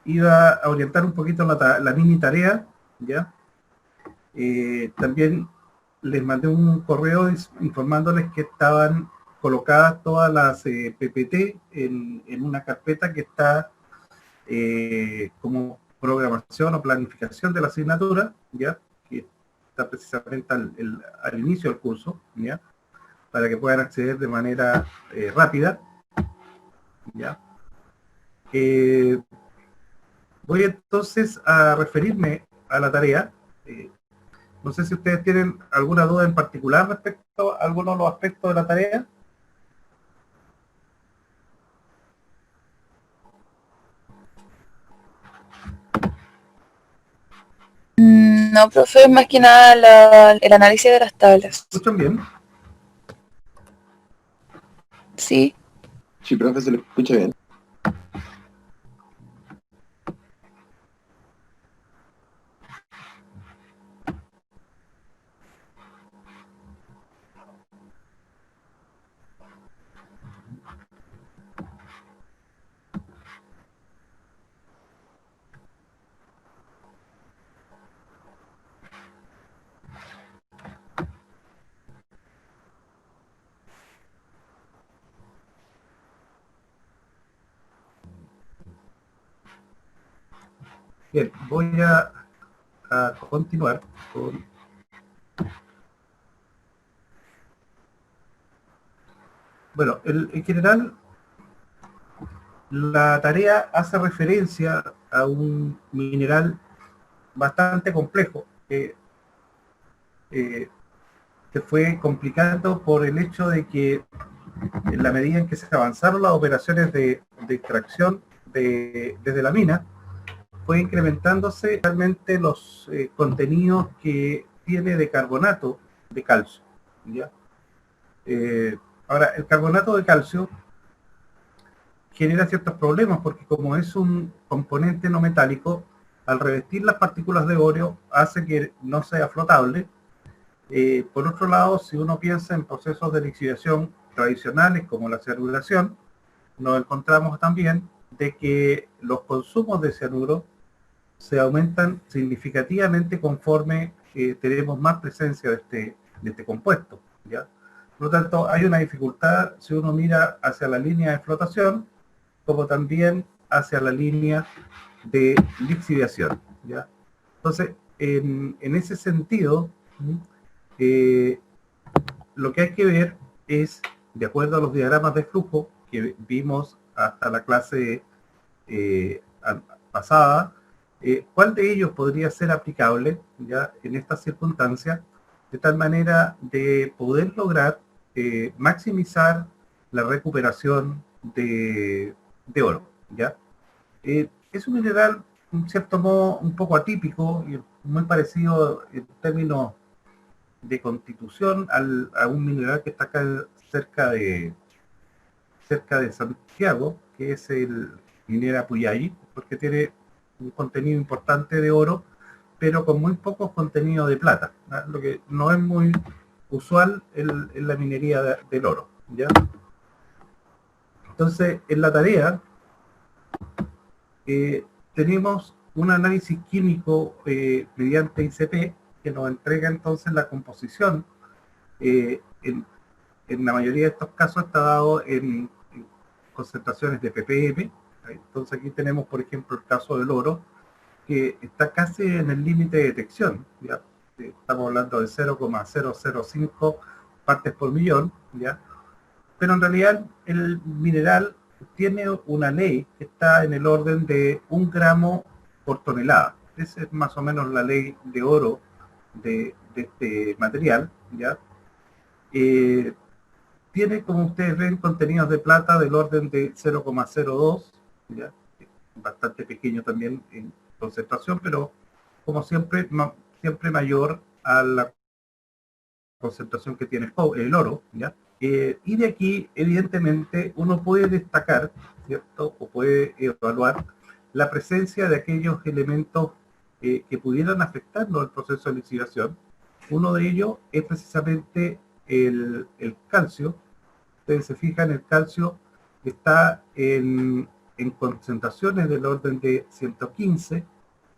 iba a orientar un poquito la mini tarea, ¿ya? También les mandé un correo informándoles que estaban colocadas todas las PPT en una carpeta que está como programación o planificación de la asignatura, ¿ya? Que está precisamente al inicio del curso, ¿ya? Para que puedan acceder de manera rápida, ¿ya? Voy entonces a referirme a la tarea. No sé si ustedes tienen alguna duda en particular respecto a algunos de los aspectos de la tarea. No, profe, más que nada el análisis de las tablas. ¿Escuchan bien? Sí. Sí, profe, se lo escucha bien. Bien, voy a continuar con... Bueno, en general, la tarea hace referencia a un mineral bastante complejo que se fue complicando por el hecho de que en la medida en que se avanzaron las operaciones de extracción desde la mina, fue incrementándose realmente los contenidos que tiene de carbonato de calcio, ¿ya? Ahora, el carbonato de calcio genera ciertos problemas porque como es un componente no metálico, al revestir las partículas de óleo hace que no sea flotable. Por otro lado, si uno piensa en procesos de lixiviación tradicionales como la cianuración, nos encontramos también de que los consumos de cianuro se aumentan significativamente conforme tenemos más presencia de este compuesto, ¿ya? Por lo tanto, hay una dificultad si uno mira hacia la línea de flotación, como también hacia la línea de lixiviación, ¿ya? Entonces, en ese sentido, eh, lo que hay que ver es, de acuerdo a los diagramas de flujo que vimos hasta la clase pasada, cuál de ellos podría ser aplicable ya en estas circunstancias, de tal manera de poder lograr maximizar la recuperación de oro, ¿ya? Es un mineral, en cierto modo, un poco atípico y muy parecido en términos de constitución a un mineral que está acá cerca de Santiago, que es el minera Puyalli, porque tiene un contenido importante de oro, pero con muy poco contenido de plata, ¿no? Lo que no es muy usual en la minería del oro, ¿ya? Entonces, en la tarea tenemos un análisis químico mediante ICP que nos entrega entonces la composición. En la mayoría de estos casos está dado en concentraciones de ppm. Entonces aquí tenemos, por ejemplo, el caso del oro, que está casi en el límite de detección, ¿ya? Estamos hablando de 0,005 partes por millón, ¿ya? Pero en realidad el mineral tiene una ley que está en el orden de 1 gramo por tonelada. Esa es más o menos la ley de oro de este material, ¿ya? Tiene, como ustedes ven, contenidos de plata del orden de 0,02, ¿ya? Bastante pequeño también en concentración, pero como siempre, siempre mayor a la concentración que tiene el oro, ¿ya? Y de aquí, evidentemente, uno puede destacar, ¿cierto? O puede evaluar la presencia de aquellos elementos que pudieran afectarnos el proceso de lixiviación. Uno de ellos es precisamente el calcio. Ustedes se fijan, el calcio está en en concentraciones del orden de 115,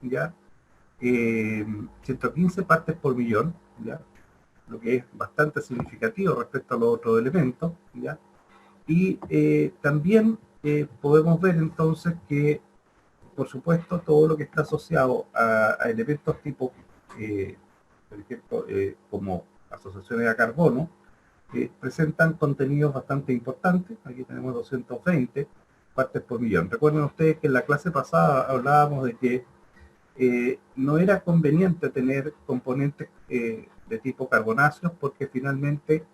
¿ya? 115 partes por millón, ¿ya? Lo que es bastante significativo respecto a los otros elementos, ¿ya? Y también podemos ver entonces que, por supuesto, todo lo que está asociado a elementos tipo, por ejemplo, como asociaciones a carbono, presentan contenidos bastante importantes. Aquí tenemos 220 partes por millón. Recuerden ustedes que en la clase pasada hablábamos de que no era conveniente tener componentes de tipo carbonáceos porque finalmente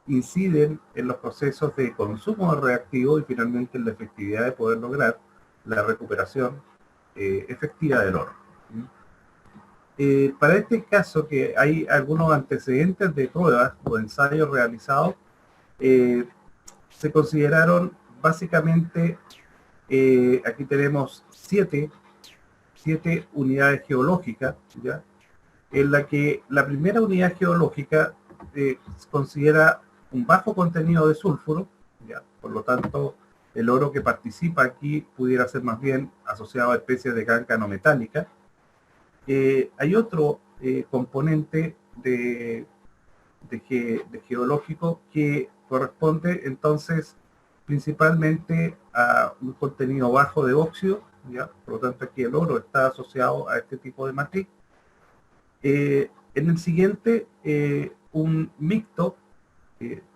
inciden en los procesos de consumo de reactivo y finalmente en la efectividad de poder lograr la recuperación efectiva del oro. Para este caso, que hay algunos antecedentes de pruebas o ensayos realizados, se consideraron básicamente, aquí tenemos siete unidades geológicas, ¿ya? En la que la primera unidad geológica considera un bajo contenido de sulfuro, ¿ya? Por lo tanto, el oro que participa aquí pudiera ser más bien asociado a especies de cáncano metálica. Hay otro componente de geológico que corresponde entonces principalmente a un contenido bajo de óxido, ¿ya? Por lo tanto aquí el oro está asociado a este tipo de matriz. En el siguiente, un mixto,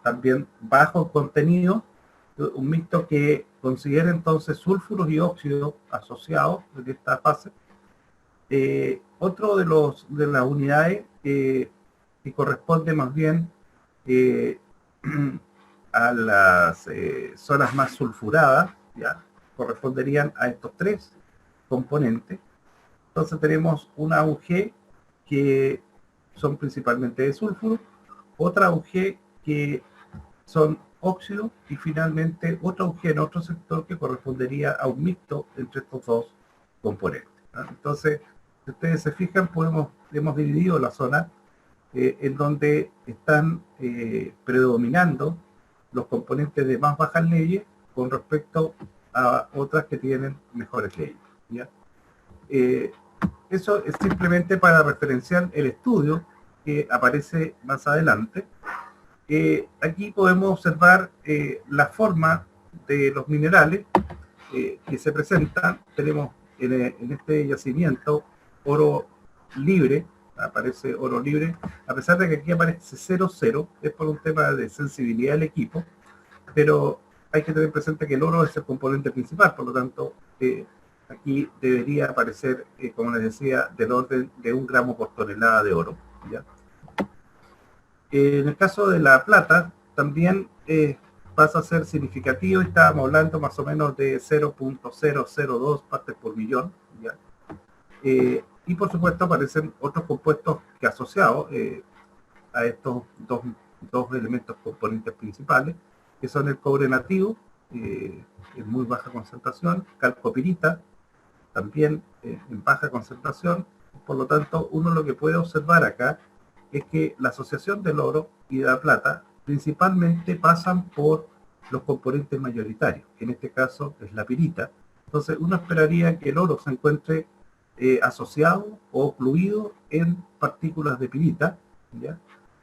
también bajo contenido, un mixto que considera entonces sulfuros y óxidos asociados en esta fase. Otro de las unidades que corresponde más bien a las zonas más sulfuradas, ¿ya? Corresponderían a estos tres componentes. Entonces tenemos una UG que son principalmente de sulfuro, otra UG que son óxidos y finalmente otra UG en otro sector que correspondería a un mixto entre estos dos componentes, ¿no? Entonces, si ustedes se fijan, hemos dividido la zona en donde están predominando los componentes de más bajas leyes con respecto a otras que tienen mejores leyes, ¿ya? Eso es simplemente para referenciar el estudio que aparece más adelante. Aquí podemos observar la forma de los minerales que se presentan. Tenemos en este yacimiento oro libre, aparece oro libre, a pesar de que aquí aparece 00, es por un tema de sensibilidad del equipo, pero hay que tener presente que el oro es el componente principal, por lo tanto, aquí debería aparecer, como les decía, del orden de 1 gramo por tonelada de oro, ¿ya? En el caso de la plata, también pasa a ser significativo, estábamos hablando más o menos de 0.002 partes por millón, ¿ya? Y por supuesto aparecen otros compuestos que asociados a estos dos elementos componentes principales, que son el cobre nativo, en muy baja concentración, calcopirita, también en baja concentración. Por lo tanto, uno lo que puede observar acá es que la asociación del oro y de la plata principalmente pasan por los componentes mayoritarios, que en este caso es la pirita. Entonces uno esperaría que el oro se encuentre asociado o ocluido en partículas de pirita, ¿ya?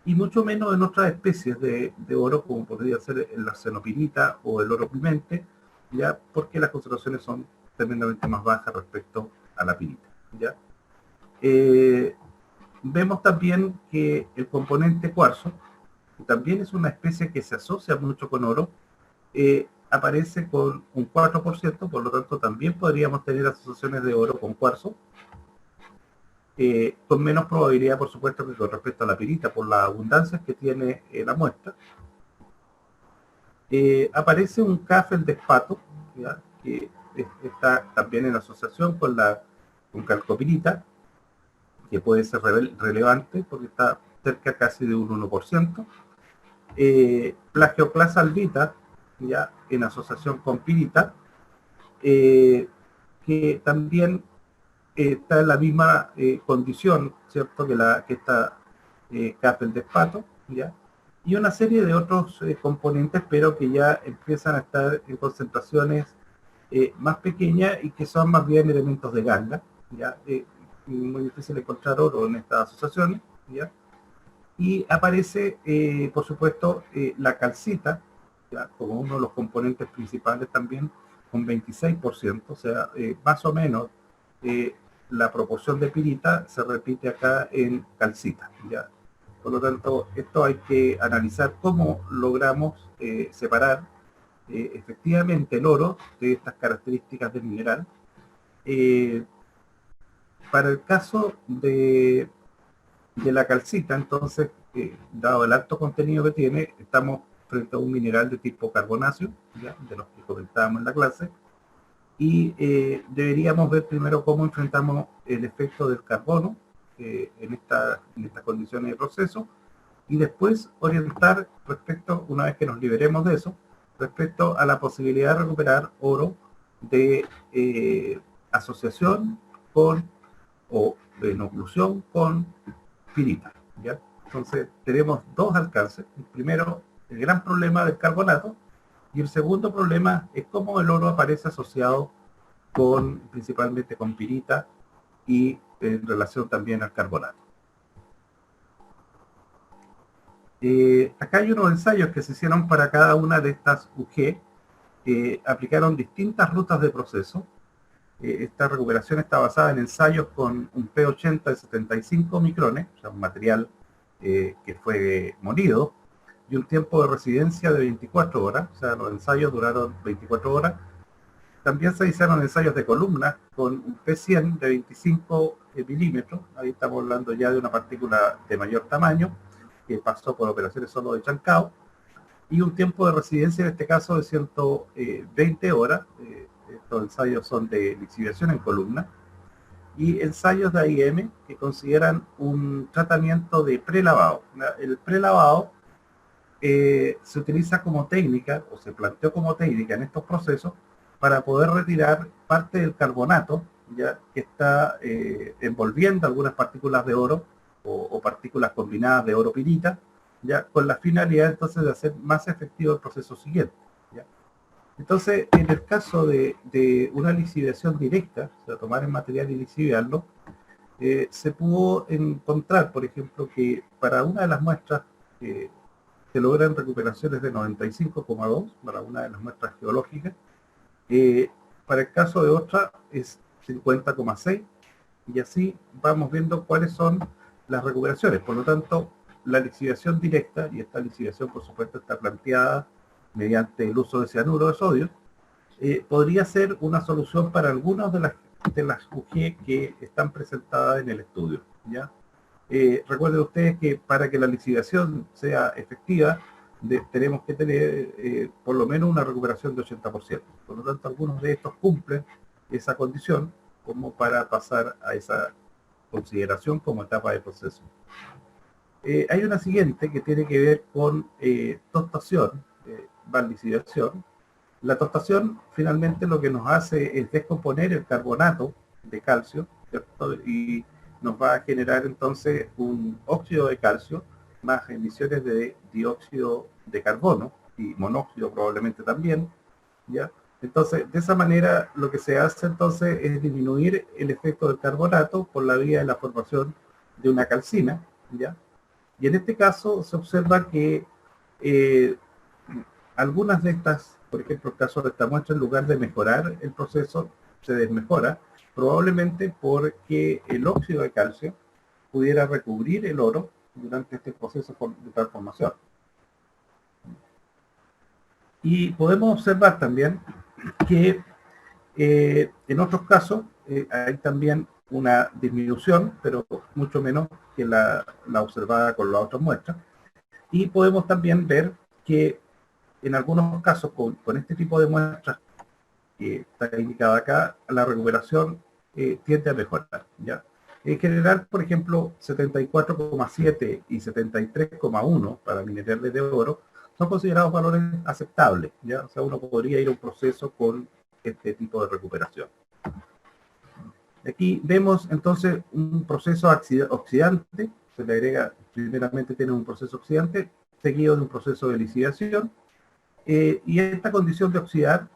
Y mucho menos en otras especies de oro, como podría ser el arsenopirita o el oro pimente, ¿ya? Porque las concentraciones son tremendamente más bajas respecto a la pirita, ¿ya? Vemos también que el componente cuarzo, que también es una especie que se asocia mucho con oro, aparece con un 4%, por lo tanto también podríamos tener asociaciones de oro con cuarzo, con menos probabilidad, por supuesto, que con respecto a la pirita, por las abundancias que tiene la muestra. Aparece un K-feldespato, ¿ya? Que está también en asociación con calcopirita, que puede ser relevante porque está cerca casi de un 1%. Plagioclasa albita, ya en asociación con pirita, que también está en la misma condición, ¿cierto?, que esta K-feldespato, ¿ya? Y una serie de otros componentes, pero que ya empiezan a estar en concentraciones más pequeña y que son más bien elementos de ganga, ¿ya? Muy difícil encontrar oro en estas asociaciones, ¿ya? Y aparece, por supuesto, la calcita, ¿ya? Como uno de los componentes principales también, con 26%, o sea, más o menos la proporción de pirita se repite acá en calcita, ¿ya? Por lo tanto, esto hay que analizar cómo logramos separar efectivamente el oro de estas características del mineral. Para el caso de la calcita, entonces, dado el alto contenido que tiene, estamos frente a un mineral de tipo carbonáceo, ¿ya? De los que comentábamos en la clase, y deberíamos ver primero cómo enfrentamos el efecto del carbono en estas condiciones de proceso, y después orientar respecto, una vez que nos liberemos de eso, respecto a la posibilidad de recuperar oro de asociación con o de oclusión con pirita, ¿ya? Entonces tenemos dos alcances. El primero, el gran problema del carbonato, y el segundo problema es cómo el oro aparece asociado principalmente con pirita y en relación también al carbonato. Acá hay unos ensayos que se hicieron para cada una de estas UG, aplicaron distintas rutas de proceso. Esta recuperación está basada en ensayos con un P80 de 75 micrones, o sea, un material que fue molido, y un tiempo de residencia de 24 horas, o sea, los ensayos duraron 24 horas. También se hicieron ensayos de columnas con un P100 de 25 milímetros, ahí estamos hablando ya de una partícula de mayor tamaño, que pasó por operaciones solo de chancao, y un tiempo de residencia en este caso de 120 horas. Estos ensayos son de lixiviación en columna, y ensayos de AIM que consideran un tratamiento de prelavado. El prelavado se utiliza como técnica, o se planteó como técnica en estos procesos, para poder retirar parte del carbonato, ya que está envolviendo algunas partículas de oro, o partículas combinadas de oro pirita, ya con la finalidad entonces de hacer más efectivo el proceso siguiente, ¿ya? Entonces, en el caso de una lixiviación directa, o sea, tomar el material y lixiviarlo, se pudo encontrar, por ejemplo, que para una de las muestras se logran recuperaciones de 95,2 para una de las muestras geológicas. Para el caso de otra es 50,6, y así vamos viendo cuáles son las recuperaciones. Por lo tanto, la lixiviación directa, y esta lixiviación por supuesto está planteada mediante el uso de cianuro de sodio, podría ser una solución para algunas de las UG que están presentadas en el estudio, ¿ya? Recuerden ustedes que para que la lixiviación sea efectiva, tenemos que tener por lo menos una recuperación de 80%. Por lo tanto, algunos de estos cumplen esa condición como para pasar a esa consideración como etapa de proceso. Hay una siguiente que tiene que ver con tostación, lixiviación. La tostación finalmente lo que nos hace es descomponer el carbonato de calcio, ¿cierto? Y nos va a generar entonces un óxido de calcio más emisiones de dióxido de carbono y monóxido probablemente también, ¿ya? Entonces, de esa manera lo que se hace entonces es disminuir el efecto del carbonato por la vía de la formación de una calcina, ¿ya? Y en este caso se observa que algunas de estas, por ejemplo, el caso de esta muestra, en lugar de mejorar el proceso, se desmejora, probablemente porque el óxido de calcio pudiera recubrir el oro durante este proceso de transformación. Y podemos observar también que en otros casos hay también una disminución, pero mucho menos que la observada con las otras muestras. Y podemos también ver que en algunos casos con este tipo de muestras que está indicada acá, la recuperación tiende a mejorar, ¿ya? En general, por ejemplo, 74,7 y 73,1 para minerales de oro son considerados valores aceptables, ¿ya? O sea, uno podría ir a un proceso con este tipo de recuperación. Aquí vemos entonces un proceso oxidante, se le agrega, primeramente tiene un proceso oxidante, seguido de un proceso de lixiviación, y esta condición de oxidar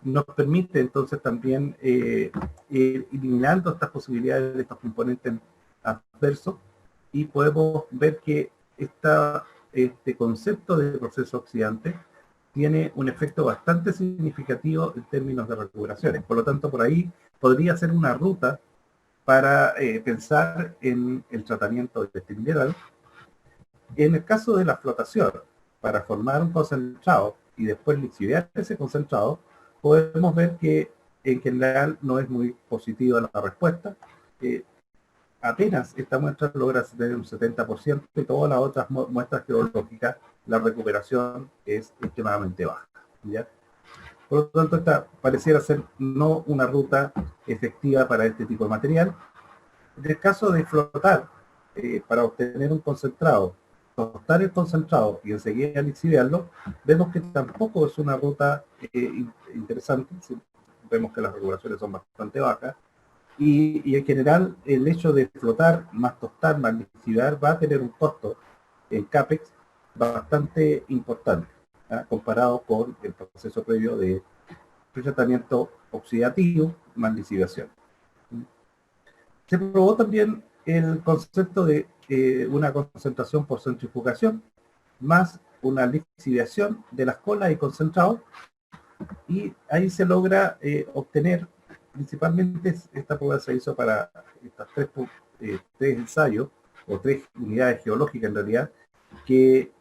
nos permite entonces también ir eliminando estas posibilidades de estos componentes adversos, y podemos ver que este concepto de proceso oxidante tiene un efecto bastante significativo en términos de recuperaciones. Por lo tanto, por ahí podría ser una ruta para pensar en el tratamiento de este mineral. En el caso de la flotación, para formar un concentrado y después lixiviar ese concentrado, podemos ver que en general no es muy positiva la respuesta. Apenas esta muestra logra tener un 70%, y todas las otras muestras geológicas, la recuperación es extremadamente baja, ¿ya? Por lo tanto, esta pareciera ser no una ruta efectiva para este tipo de material. En el caso de flotar, para obtener un concentrado, tostar el concentrado y enseguida lixiviarlo, vemos que tampoco es una ruta interesante. Vemos que las recuperaciones son bastante bajas, y en general el hecho de flotar, más tostar, más lixiviar, va a tener un costo en CAPEX bastante importante, ¿ah? Comparado con el proceso previo de tratamiento oxidativo más lixiviación. Se probó también el concepto de una concentración por centrifugación más una lixiviación de las colas y concentrados, y ahí se logra obtener, principalmente esta prueba se hizo para estas tres ensayos, o tres unidades geológicas en realidad, que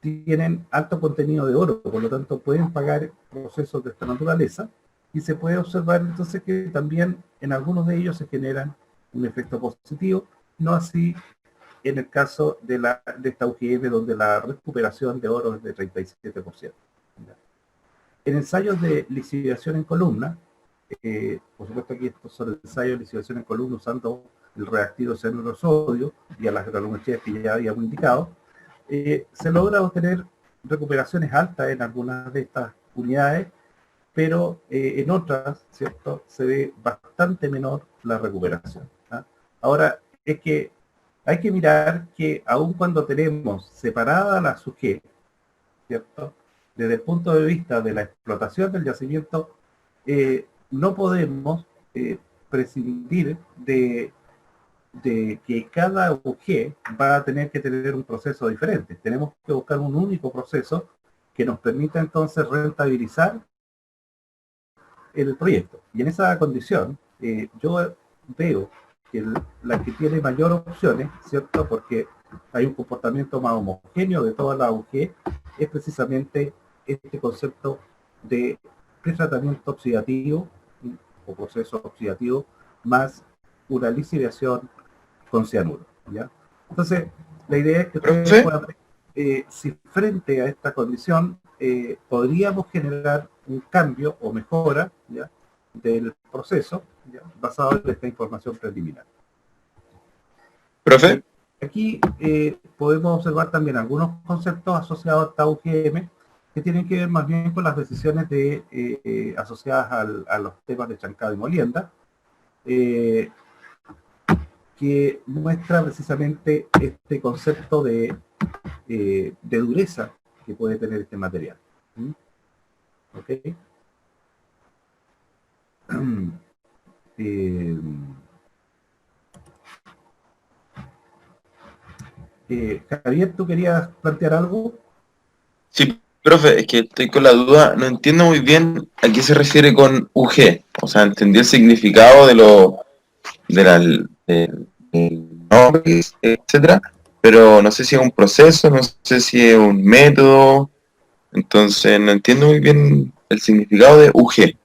tienen alto contenido de oro, por lo tanto pueden pagar procesos de esta naturaleza, y se puede observar entonces que también en algunos de ellos se generan un efecto positivo, no así en el caso de esta UGM, donde la recuperación de oro es de 37%. En ensayos de lixiviación en columna, por supuesto aquí estos son ensayos de lixiviación en columna usando el reactivo cianuro sodio y a las granulometrías que ya habíamos indicado, se logra obtener recuperaciones altas en algunas de estas unidades, pero en otras, ¿cierto?, se ve bastante menor la recuperación, ¿ah? Ahora, es que hay que mirar que aun cuando tenemos separada la SUG, ¿cierto?, desde el punto de vista de la explotación del yacimiento, no podemos prescindir de que cada UG va a tener que tener un proceso diferente. Tenemos que buscar un único proceso que nos permita entonces rentabilizar el proyecto. Y en esa condición, yo veo que la que tiene mayor opciones, ¿cierto?, porque hay un comportamiento más homogéneo de toda la UG, es precisamente este concepto de pretratamiento oxidativo o proceso oxidativo más una lixiviación con cianuro, ¿ya? Entonces, la idea es que ustedes Profe, puedan ver si frente a esta condición podríamos generar un cambio o mejora, ¿ya?, del proceso, ¿ya?, basado en esta información preliminar. profe, Aquí podemos observar también algunos conceptos asociados a esta UGM que tienen que ver más bien con las decisiones asociadas a los temas de chancado y molienda, que muestra precisamente este concepto de dureza que puede tener este material. ¿Mm? ¿Ok? Javier, ¿tú querías plantear algo? sí, profe, es que estoy con la duda, no entiendo muy bien a qué se refiere con UG, o sea, entendí el significado del nombre, etcétera, pero no sé si es un proceso, no sé si es un método, entonces no entiendo muy bien el significado de UG.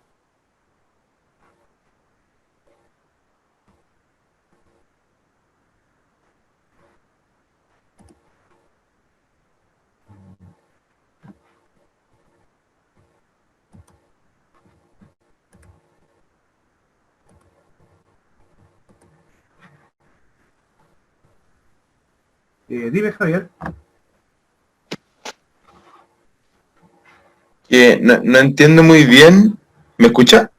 Dime, Javier. Que no entiendo muy bien, ¿me escucha?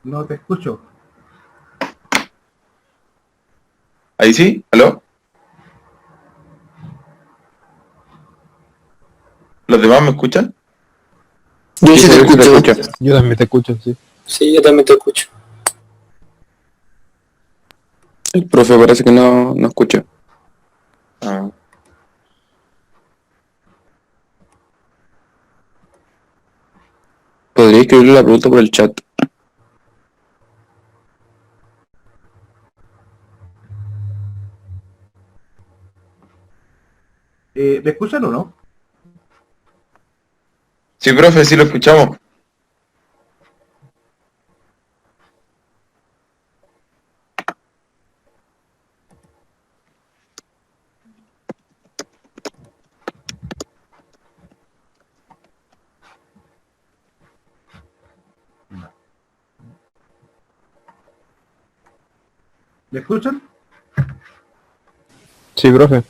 No te escucho. ¿Ahí sí? ¿Aló? demás me escuchan? Yo sí te escucho. Yo también te escucho, sí. Sí, yo también te escucho. El profe parece que no escucha. Ah. Podría escribirle la pregunta por el chat. ¿Me escuchan o no? Sí, profe, sí lo escuchamos. ¿Me escuchan? Sí, profe.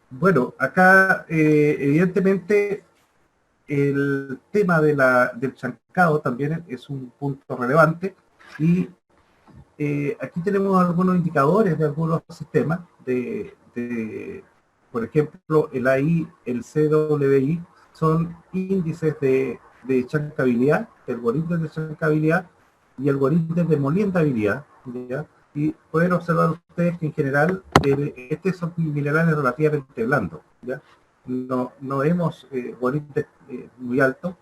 Bueno, acá evidentemente el tema del chancado también es un punto relevante y aquí tenemos algunos indicadores de algunos sistemas por ejemplo, el AI, el CWI, son índices de chancabilidad, de algoritmos de chancabilidad y algoritmos de moliendabilidad, ¿ya? Y pueden observar ustedes que en general estos son minerales relativamente blandos, ¿ya? No vemos bolides muy altos,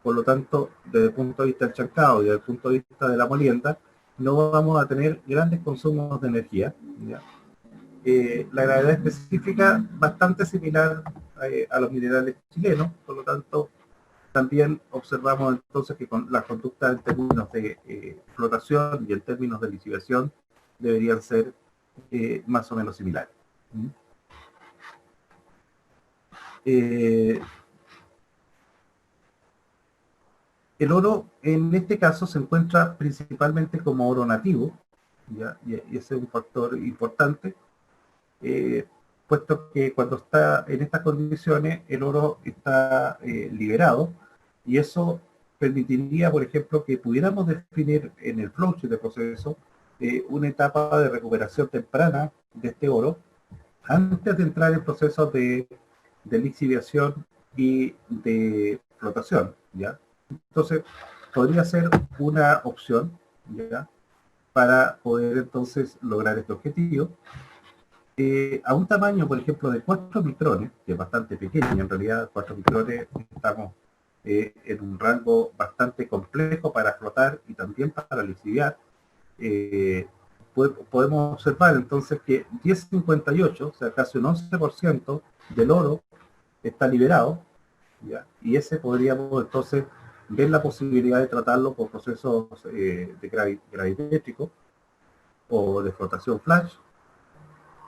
por lo tanto, desde el punto de vista del chancado y desde el punto de vista de la molienda, no vamos a tener grandes consumos de energía, ¿ya? La gravedad específica bastante similar a los minerales chilenos, por lo tanto, también observamos entonces que con la conducta en términos de flotación y en términos de lisivación deberían ser más o menos similares. El oro en este caso se encuentra principalmente como oro nativo, ¿ya? Y ese es un factor importante, puesto que cuando está en estas condiciones el oro está liberado, y eso permitiría, por ejemplo, que pudiéramos definir en el flowchart de proceso una etapa de recuperación temprana de este oro antes de entrar en procesos de lixiviación y de flotación, ¿ya? Entonces, podría ser una opción, ¿ya?, para poder entonces lograr este objetivo. A un tamaño, por ejemplo, de 4 micrones, que es bastante pequeño, en realidad 4 micrones estamos en un rango bastante complejo para flotar y también para lixiviar. Podemos observar entonces que 1058, o sea, casi un 11% del oro está liberado, ¿ya? Y ese podríamos entonces ver la posibilidad de tratarlo por procesos de gravimétrico o de flotación flash.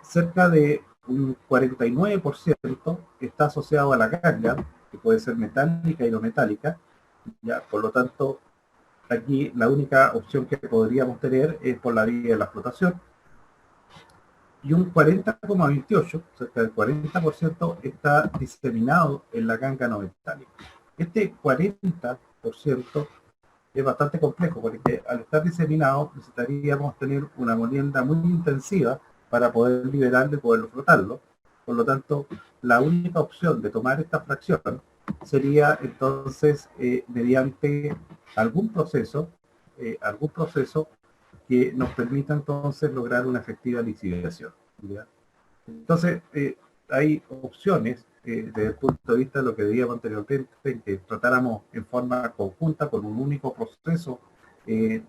Cerca de un 49% está asociado a la ganga, que puede ser metálica y no metálica, ¿ya? Por lo tanto, aquí la única opción que podríamos tener es por la vía de la flotación. Y un 40,28, cerca del 40%, está diseminado en la ganga no metálica. Este 40% es bastante complejo, porque al estar diseminado necesitaríamos tener una molienda muy intensiva para poder liberarlo y poderlo flotarlo. Por lo tanto, la única opción de tomar esta fracción sería entonces mediante algún proceso que nos permita entonces lograr una efectiva lixiviación, ¿ya? Entonces, hay opciones desde el punto de vista de lo que veíamos anteriormente, en que tratáramos en forma conjunta, con un único proceso,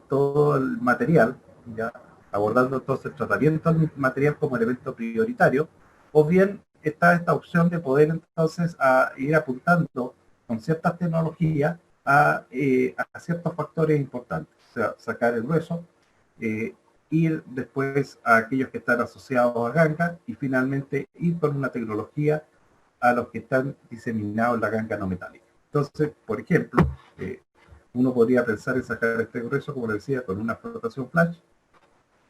todo el material, ya abordando entonces el tratamiento del material como elemento prioritario, o bien está esta opción de poder entonces ir apuntando con ciertas tecnologías a ciertos factores importantes. sea, sacar el grueso, ir después a aquellos que están asociados a ganga y finalmente ir con una tecnología a los que están diseminados en la ganga no metálica. Entonces, por ejemplo, uno podría pensar en sacar este grueso, como le decía, con una flotación flash.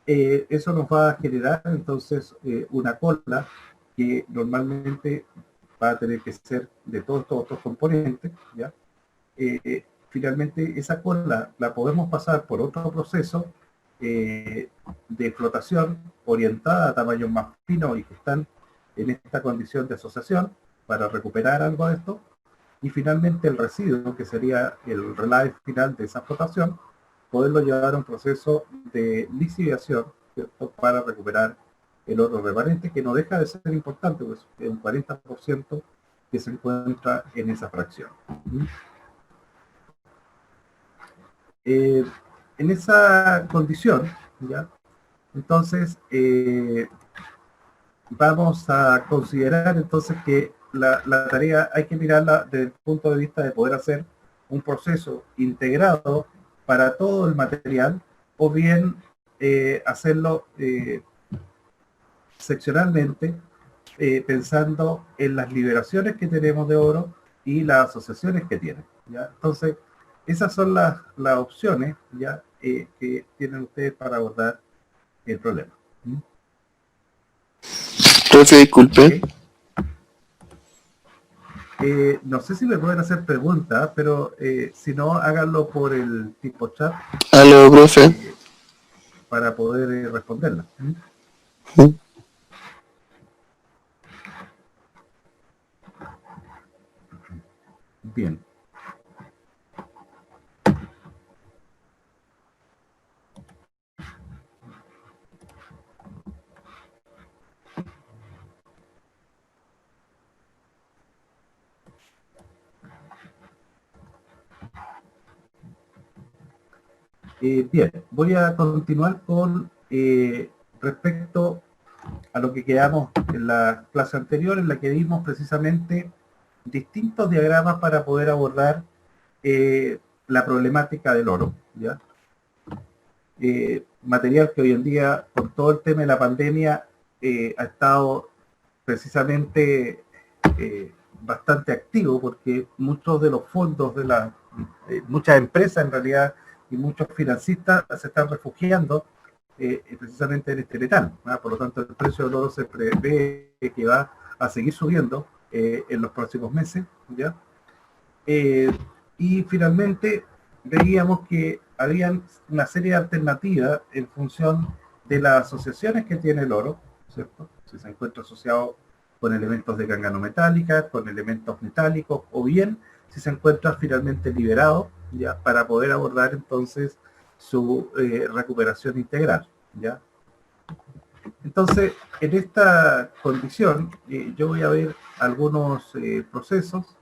Eso nos va a generar entonces una cola que normalmente va a tener que ser de todos estos otros componentes, ¿ya? Finalmente esa cola la podemos pasar por otro proceso de flotación orientada a tamaños más finos y que están en esta condición de asociación para recuperar algo de esto, y finalmente el residuo, que sería el relieve final de esa flotación, poderlo llevar a un proceso de lisiviación, ¿cierto?, para recuperar el oro remanente, que no deja de ser importante, pues es un 40% que se encuentra en esa fracción. En esa condición, ¿ya? Entonces, vamos a considerar entonces que la tarea hay que mirarla desde el punto de vista de poder hacer un proceso integrado para todo el material, o bien hacerlo seccionalmente, pensando en las liberaciones que tenemos de oro y las asociaciones que tienen, ¿ya? Entonces, esas son las opciones, ¿ya? Que tienen ustedes para abordar el problema. Profe, disculpe. ¿Okay? No sé si me pueden hacer preguntas, pero si no, háganlo por el tipo chat. Aló, profe. Para poder responderlas. Bien. Bien, voy a continuar con respecto a lo que quedamos en la clase anterior, en la que vimos precisamente distintos diagramas para poder abordar la problemática del oro, ¿ya? Material que hoy en día, por todo el tema de la pandemia, ha estado precisamente bastante activo, porque muchos de los fondos de muchas empresas en realidad y muchos financistas se están refugiando precisamente en este metal, ¿no? Por lo tanto, el precio del oro se prevé que va a seguir subiendo en los próximos meses, ¿ya? Y finalmente veíamos que habían una serie de alternativas en función de las asociaciones que tiene el oro, ¿cierto? Si se encuentra asociado con elementos de ganganometálica, con elementos metálicos, o bien si se encuentra finalmente liberado, ya, para poder abordar entonces su recuperación integral, ¿ya? Entonces, en esta condición, yo voy a ver algunos procesos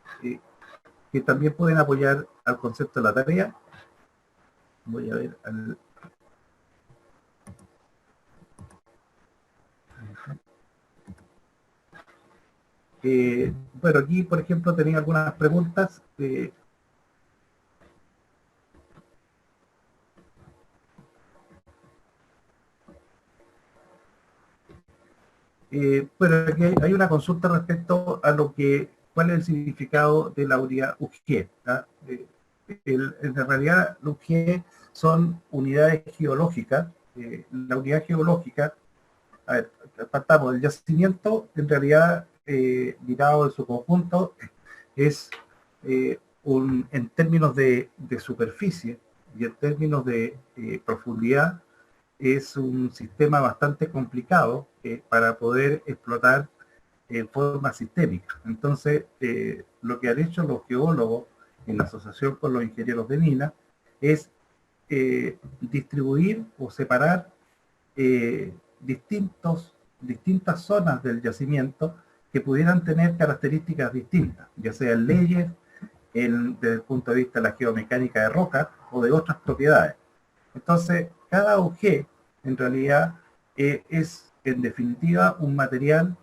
que también pueden apoyar al concepto de la tarea. Voy a ver bueno, aquí por ejemplo tenía algunas preguntas. Bueno, aquí hay una consulta respecto a cuál es el significado de la unidad UG, ¿ah? En realidad, la UG son unidades geológicas. La unidad geológica, a ver, partamos del yacimiento, en realidad, mirado en su conjunto, es en términos de superficie y en términos de profundidad, es un sistema bastante complicado para poder explotar en forma sistémica. Entonces, lo que han hecho los geólogos en asociación con los ingenieros de mina es distribuir o separar distintas zonas del yacimiento que pudieran tener características distintas, ya sean leyes desde el punto de vista de la geomecánica de roca o de otras propiedades. Entonces, cada UG en realidad es en definitiva un material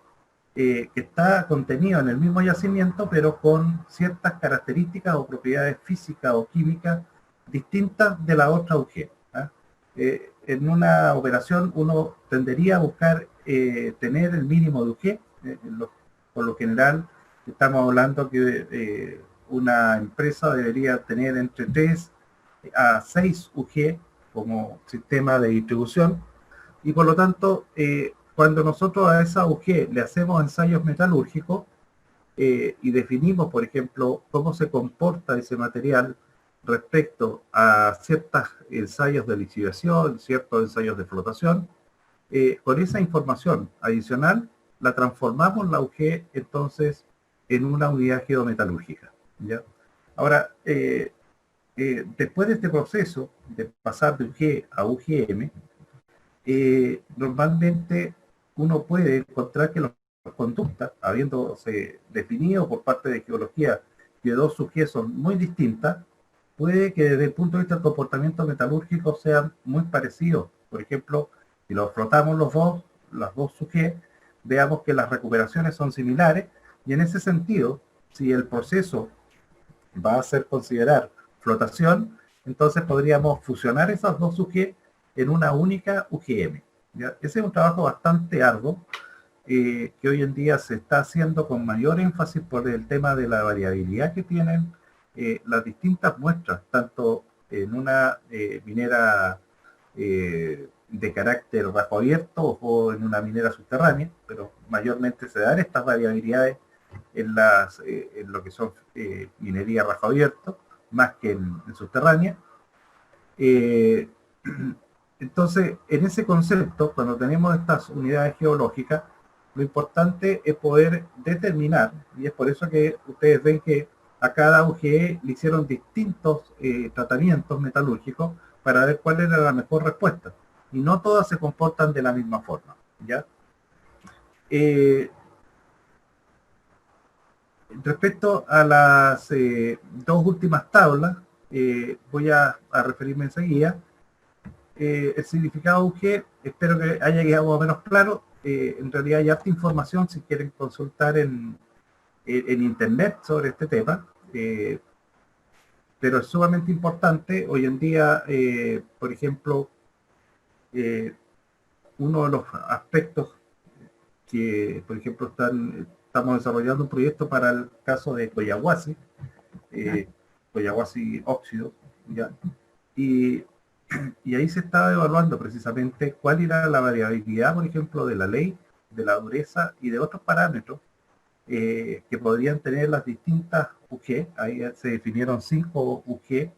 que está contenido en el mismo yacimiento, pero con ciertas características o propiedades físicas o químicas distintas de la otra UG. ¿Ah? En una operación uno tendería a buscar tener el mínimo de UG. Por lo general estamos hablando que una empresa debería tener entre 3 a 6 UG como sistema de distribución, y por lo tanto cuando nosotros a esa UG le hacemos ensayos metalúrgicos y definimos, por ejemplo, cómo se comporta ese material respecto a ciertos ensayos de lixiviación, ciertos ensayos de flotación, con esa información adicional la transformamos la UG entonces en una unidad geometalúrgica, ¿ya? Ahora, después de este proceso de pasar de UG a UGM, normalmente uno puede encontrar que las conductas, habiéndose definido por parte de geología que dos UG son muy distintas, puede que desde el punto de vista del comportamiento metalúrgico sean muy parecidos. Por ejemplo, si los flotamos las dos UG, veamos que las recuperaciones son similares, y en ese sentido, si el proceso va a ser considerar flotación, entonces podríamos fusionar esas dos UG en una única UGM, ¿ya? Ese es un trabajo bastante arduo, que hoy en día se está haciendo con mayor énfasis por el tema de la variabilidad que tienen las distintas muestras, tanto en una minera de carácter bajo abierto o en una minera subterránea, pero mayormente se dan estas variabilidades en lo que son minería bajo abierto, más que en subterránea. Entonces, en ese concepto, cuando tenemos estas unidades geológicas, lo importante es poder determinar, y es por eso que ustedes ven que a cada UGE le hicieron distintos tratamientos metalúrgicos para ver cuál era la mejor respuesta. Y no todas se comportan de la misma forma, ¿ya? Respecto a las dos últimas tablas, voy a referirme enseguida. El significado UG, espero que haya quedado más o menos claro. En realidad hay harta información si quieren consultar en internet sobre este tema, pero es sumamente importante. Hoy en día, por ejemplo, uno de los aspectos que, por ejemplo, estamos desarrollando un proyecto para el caso de Collahuasi, Collahuasi óxido, ¿ya? Y ahí se estaba evaluando precisamente cuál era la variabilidad, por ejemplo, de la ley, de la dureza y de otros parámetros que podrían tener las distintas UG. Ahí se definieron 5 UG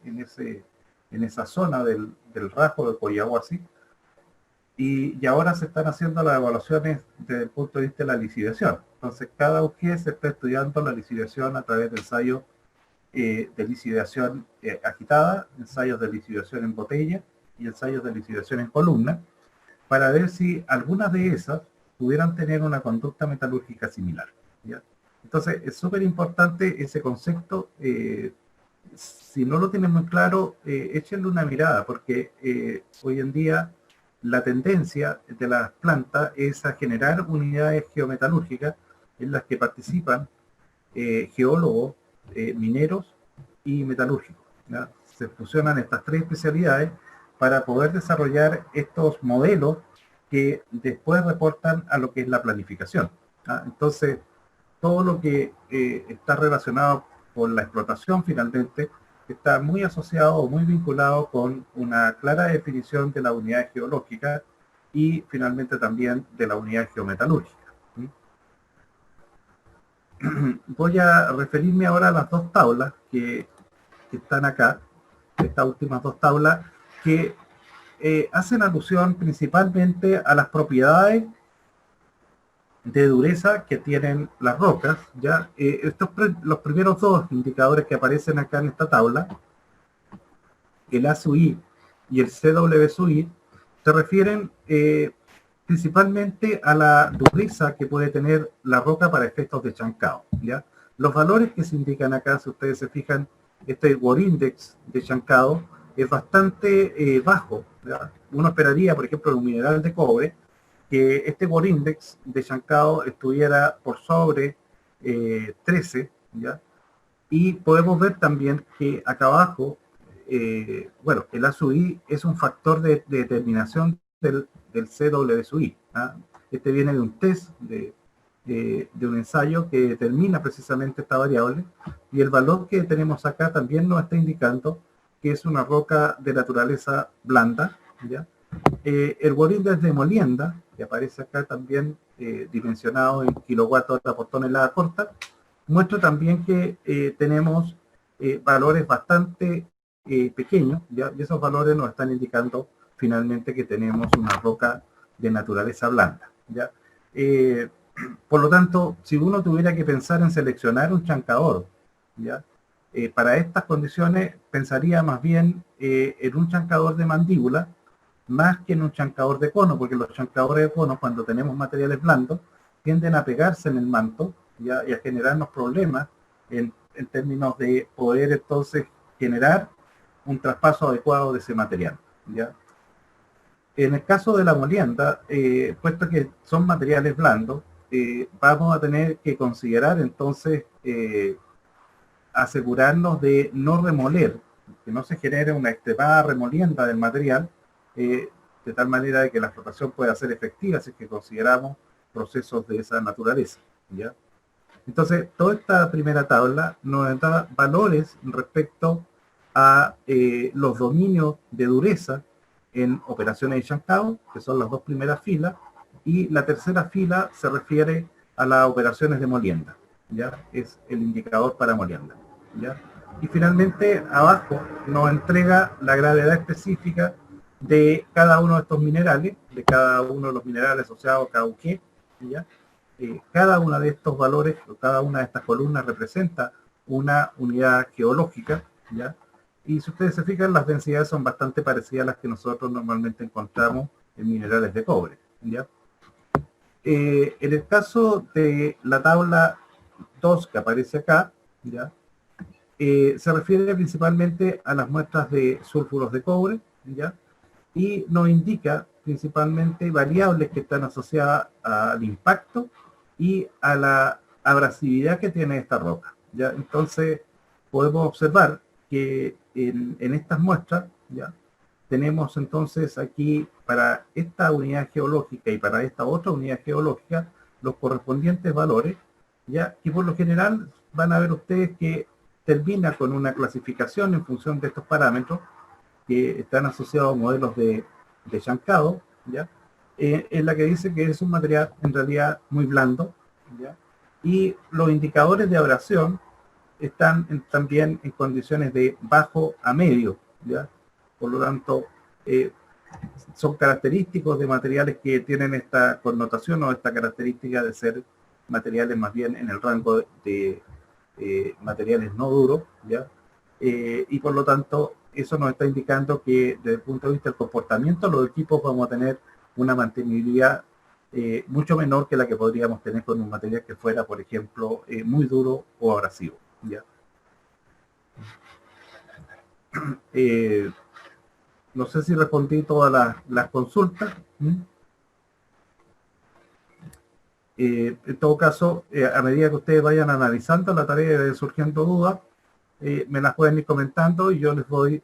en esa zona del rasgo de Collahuasi. Y ahora se están haciendo las evaluaciones desde el punto de vista de la lixiviación. Entonces, cada UG se está estudiando la lixiviación a través de ensayos de lixiviación agitada, ensayos de lixiviación en botella y ensayos de lixiviación en columna, para ver si algunas de esas pudieran tener una conducta metalúrgica similar, ¿ya? Entonces, es súper importante ese concepto. Si no lo tienen muy claro, échenle una mirada, porque hoy en día la tendencia de las plantas es a generar unidades geometalúrgicas en las que participan geólogos, mineros y metalúrgicos, ¿ya? Se fusionan estas tres especialidades para poder desarrollar estos modelos que después reportan a lo que es la planificación, ¿ya? Entonces, todo lo que está relacionado con la explotación finalmente está muy asociado o muy vinculado con una clara definición de la unidad geológica y finalmente también de la unidad geometalúrgica. Voy a referirme ahora a las dos tablas que están acá, estas últimas dos tablas, que hacen alusión principalmente a las propiedades de dureza que tienen las rocas, ¿ya? Los primeros dos indicadores que aparecen acá en esta tabla, el ASUI y el CWSUI, se refieren principalmente a la dureza que puede tener la roca para efectos de chancado, ¿ya? Los valores que se indican acá, si ustedes se fijan, este Ward Index de chancado es bastante bajo, ¿ya? Uno esperaría, por ejemplo, en un mineral de cobre, que este Ward Index de chancado estuviera por sobre 13, ¿ya? Y podemos ver también que acá abajo, bueno, el A sub I es un factor de determinación del CW sub I. ¿Ah? Este viene de un test, de un ensayo que determina precisamente esta variable, y el valor que tenemos acá también nos está indicando que es una roca de naturaleza blanda, ¿ya? El Worinda es de molienda, que aparece acá también dimensionado en kilowatt-hora por tonelada corta, muestra también que tenemos valores bastante pequeños, ¿ya? Y esos valores nos están indicando finalmente que tenemos una roca de naturaleza blanda, ¿ya? Por lo tanto, si uno tuviera que pensar en seleccionar un chancador, ¿ya? Para estas condiciones pensaría más bien en un chancador de mandíbula más que en un chancador de cono, porque los chancadores de cono, cuando tenemos materiales blandos, tienden a pegarse en el manto, ¿ya? Y a generarnos problemas en términos de poder entonces generar un traspaso adecuado de ese material, ¿ya? En el caso de la molienda, puesto que son materiales blandos, vamos a tener que considerar entonces asegurarnos de no remoler, que no se genere una extremada remolienda del material, de tal manera de que la flotación pueda ser efectiva si es que consideramos procesos de esa naturaleza, ¿ya? Entonces, toda esta primera tabla nos da valores respecto a los dominios de dureza en operaciones de chancado, que son las dos primeras filas, y la tercera fila se refiere a las operaciones de molienda, ¿ya? Es el indicador para molienda, ¿ya? Y finalmente, abajo nos entrega la gravedad específica de cada uno de estos minerales, de cada uno de los minerales asociados a cada UG, ¿ya? Cada uno de estos valores, o cada una de estas columnas representa una unidad geológica, ¿ya? Y si ustedes se fijan, las densidades son bastante parecidas a las que nosotros normalmente encontramos en minerales de cobre, ¿ya? En el caso de la tabla 2 que aparece acá, ¿ya? Se refiere principalmente a las muestras de sulfuros de cobre, ¿ya? Y nos indica principalmente variables que están asociadas al impacto y a la abrasividad que tiene esta roca, ¿ya? Entonces, podemos observar que en estas muestras, ¿ya? Tenemos entonces aquí para esta unidad geológica y para esta otra unidad geológica los correspondientes valores, ¿ya? Y por lo general van a ver ustedes que termina con una clasificación en función de estos parámetros que están asociados a modelos de chancado, ¿ya? En la que dice que es un material en realidad muy blando, ¿ya? Y los indicadores de abrasión están también en condiciones de bajo a medio, ¿ya? Por lo tanto, son característicos de materiales que tienen esta connotación o esta característica de ser materiales más bien en el rango de materiales no duros, ¿ya? Y por lo tanto, eso nos está indicando que desde el punto de vista del comportamiento, los equipos vamos a tener una mantenibilidad mucho menor que la que podríamos tener con un material que fuera, por ejemplo, muy duro o abrasivo, ¿ya? No sé si respondí todas las consultas. En todo caso, a medida que ustedes vayan analizando la tarea y surgiendo dudas, me las pueden ir comentando y yo les voy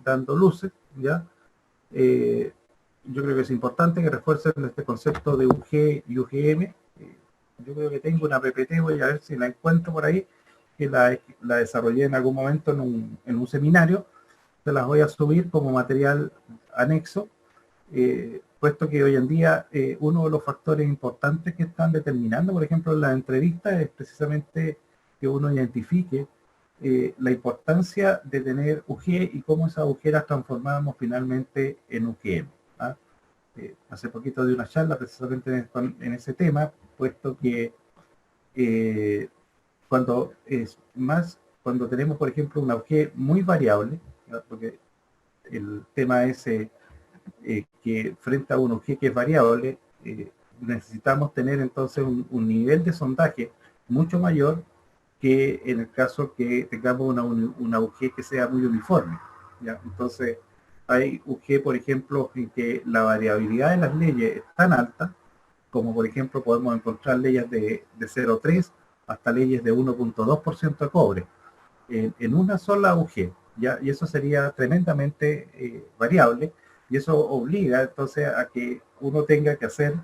dando luces, ¿ya? Yo creo que es importante que refuercen este concepto de UG y UGM. Yo creo que tengo una PPT, voy a ver si la encuentro por ahí, que la desarrollé en algún momento en un seminario. Se las voy a subir como material anexo, puesto que hoy en día uno de los factores importantes que están determinando, por ejemplo, en la entrevista, es precisamente que uno identifique la importancia de tener UG y cómo esas UG las transformamos finalmente en UGM. ¿Ah? Hace poquito di una charla precisamente en ese tema, puesto que cuando tenemos, por ejemplo, una UG muy variable, ¿no? Porque el tema es que frente a un UG que es variable, necesitamos tener entonces un nivel de sondaje mucho mayor que en el caso que tengamos una UG que sea muy uniforme, ¿ya? Entonces, hay UG, por ejemplo, en que la variabilidad de las leyes es tan alta, como por ejemplo podemos encontrar leyes de 0,3 hasta leyes de 1,2% de cobre, en una sola UG, ¿ya? Y eso sería tremendamente variable, y eso obliga entonces a que uno tenga que hacer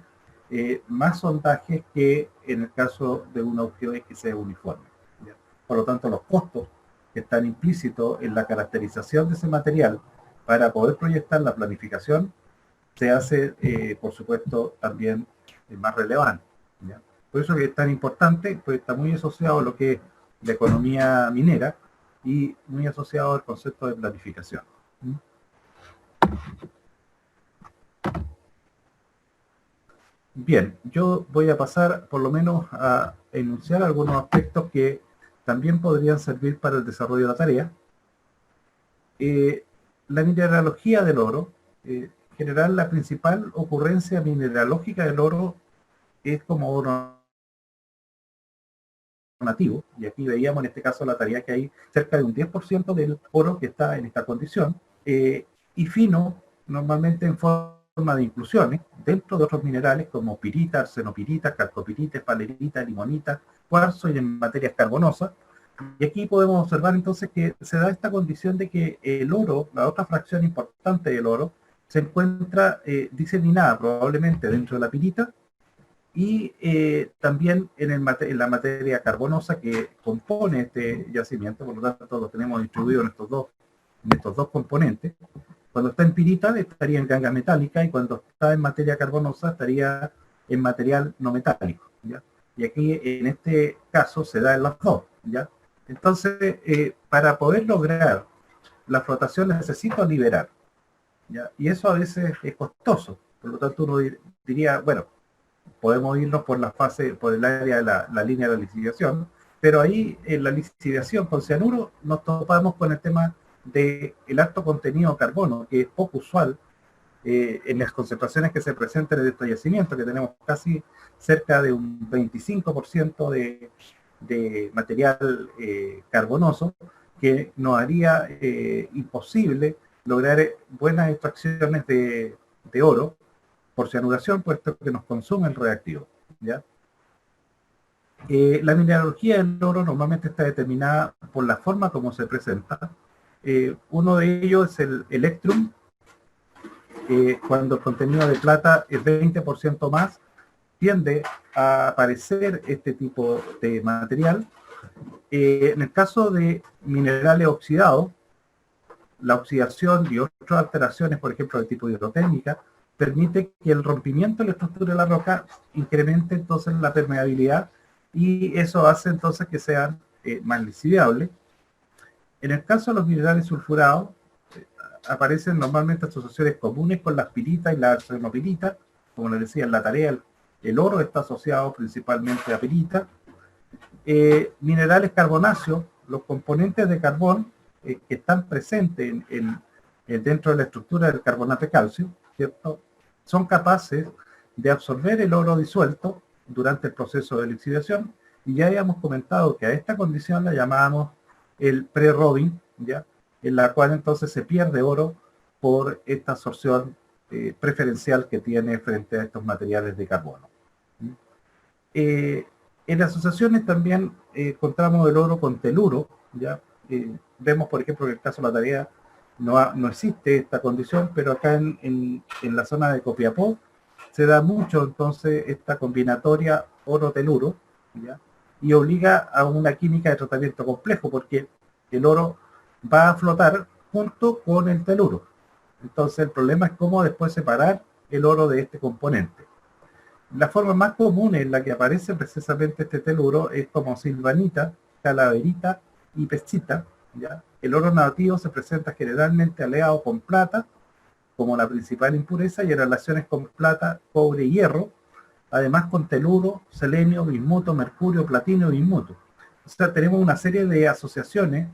más sondajes que en el caso de una UGV que sea uniforme, ¿ya? Por lo tanto, los costos que están implícitos en la caracterización de ese material para poder proyectar la planificación se hace, por supuesto, también más relevante, ¿ya? Por eso que es tan importante, pues está muy asociado a lo que es la economía minera y muy asociado al concepto de planificación. Bien, yo voy a pasar por lo menos a enunciar algunos aspectos que también podrían servir para el desarrollo de la tarea. La mineralogía del oro, en general la principal ocurrencia mineralógica del oro es como oro nativo, y aquí veíamos en este caso la tarea que hay cerca de un 10% del oro que está en esta condición, y fino, normalmente en forma de inclusiones, dentro de otros minerales como pirita, arsenopirita, calcopirita, espalerita, limonita, cuarzo y en materias carbonosas. Y aquí podemos observar entonces que se da esta condición de que el oro, la otra fracción importante del oro, se encuentra diseminada probablemente dentro de la pirita, y también en la materia carbonosa que compone este yacimiento. Por lo tanto lo tenemos distribuido en estos dos componentes. Cuando está en pirita estaría en ganga metálica, y cuando está en materia carbonosa estaría en material no metálico, ¿ya? Y aquí en este caso se da en las dos, ¿ya? Entonces, para poder lograr la flotación necesito liberar, ¿ya? Y eso a veces es costoso. Por lo tanto uno diría, bueno, podemos irnos por la fase, por el área de la línea de la lixiviación, pero ahí en la lixiviación con cianuro nos topamos con el tema del alto contenido de carbono, que es poco usual en las concentraciones que se presentan en estos yacimientos, que tenemos casi cerca de un 25% de material carbonoso, que nos haría imposible lograr buenas extracciones de oro por cianuración, puesto que nos consume el reactivo, ¿ya? La mineralogía del oro normalmente está determinada por la forma como se presenta. Uno de ellos es el electrum, cuando el contenido de plata es 20% más, tiende a aparecer este tipo de material. En el caso de minerales oxidados, la oxidación y otras alteraciones, por ejemplo, de tipo hidrotécnica, permite que el rompimiento de la estructura de la roca incremente entonces la permeabilidad, y eso hace entonces que sean más lixiviables. En el caso de los minerales sulfurados, aparecen normalmente asociaciones comunes con las piritas y la arsenopirita. Como les decía en la tarea, el oro está asociado principalmente a pirita. Minerales carbonáceos, los componentes de carbón que están presentes dentro de la estructura del carbonato de calcio, ¿cierto?, son capaces de absorber el oro disuelto durante el proceso de lixiviación, y ya habíamos comentado que a esta condición la llamábamos el pre-robbing, ¿ya?, en la cual entonces se pierde oro por esta absorción preferencial que tiene frente a estos materiales de carbono. En asociaciones también encontramos el oro con teluro, ¿ya? Vemos, por ejemplo, que en el caso de la tarea no existe esta condición, pero acá en la zona de Copiapó se da mucho entonces esta combinatoria oro-teluro, ¿ya?, y obliga a una química de tratamiento complejo, porque el oro va a flotar junto con el teluro. Entonces el problema es cómo después separar el oro de este componente. La forma más común en la que aparece precisamente este teluro es como silvanita, calaverita y pesita, ¿ya? El oro nativo se presenta generalmente aliado con plata como la principal impureza, y en relaciones con plata, cobre y hierro, además con teluro, selenio, bismuto, mercurio, platino y bismuto. O sea, tenemos una serie de asociaciones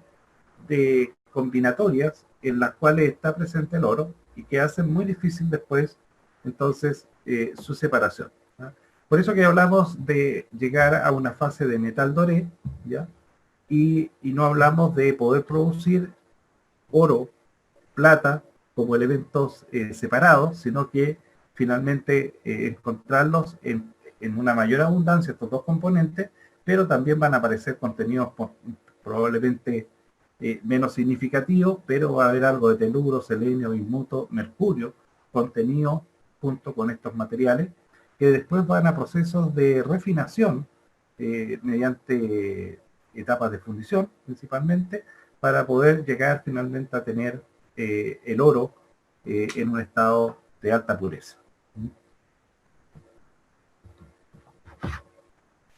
de combinatorias en las cuales está presente el oro y que hacen muy difícil después entonces su separación, ¿ya? Por eso que hablamos de llegar a una fase de metal doré, ¿ya?, y no hablamos de poder producir oro, plata como elementos separados, sino que finalmente encontrarlos en una mayor abundancia estos dos componentes, pero también van a aparecer contenidos probablemente menos significativo, pero va a haber algo de teluro, selenio, bismuto, mercurio contenido junto con estos materiales, que después van a procesos de refinación mediante etapas de fundición principalmente, para poder llegar finalmente a tener el oro en un estado de alta pureza.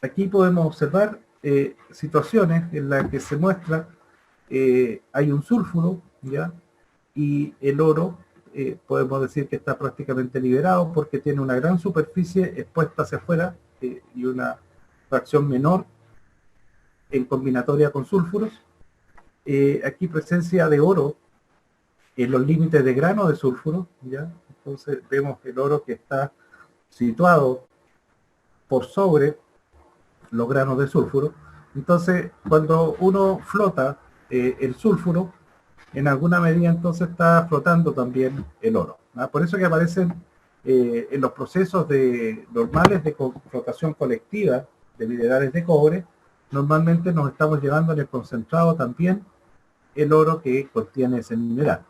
Aquí podemos observar situaciones en las que se muestra hay un sulfuro, ¿ya? Y el oro podemos decir que está prácticamente liberado porque tiene una gran superficie expuesta hacia afuera y una fracción menor en combinatoria con sulfuros. Aquí presencia de oro en los límites de grano de sulfuro, ¿ya? Entonces vemos el oro que está situado por sobre los granos de sulfuro. Entonces, cuando uno flota el sulfuro, en alguna medida entonces está flotando también el oro, ¿no? Por eso que aparecen en los procesos normales de flotación colectiva de minerales de cobre, normalmente nos estamos llevando en el concentrado también el oro que contiene ese mineral.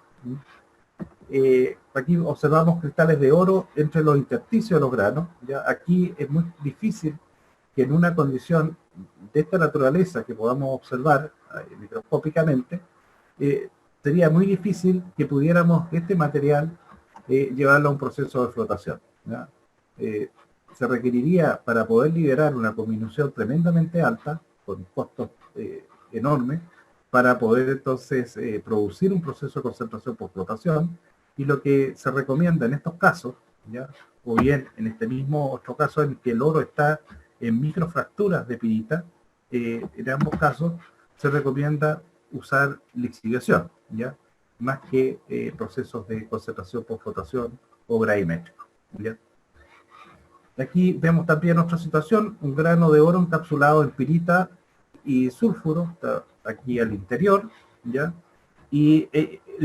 Aquí observamos cristales de oro entre los intersticios de los granos. ¿Ya? Aquí es muy difícil que en una condición de esta naturaleza que podamos observar microscópicamente, sería muy difícil que pudiéramos este material llevarlo a un proceso de flotación, ¿ya? Se requeriría para poder liberar una combinación tremendamente alta, con costos enormes, para poder entonces producir un proceso de concentración por flotación, y lo que se recomienda en estos casos, ¿ya? O bien en este mismo otro caso en que el oro está en microfracturas de pirita, en ambos casos se recomienda usar lixiviación, ¿ya? Más que procesos de concentración por flotación o gravimétrico, ¿ya? Aquí vemos también otra situación, un grano de oro encapsulado en pirita y sulfuro, está aquí al interior, ¿ya? Y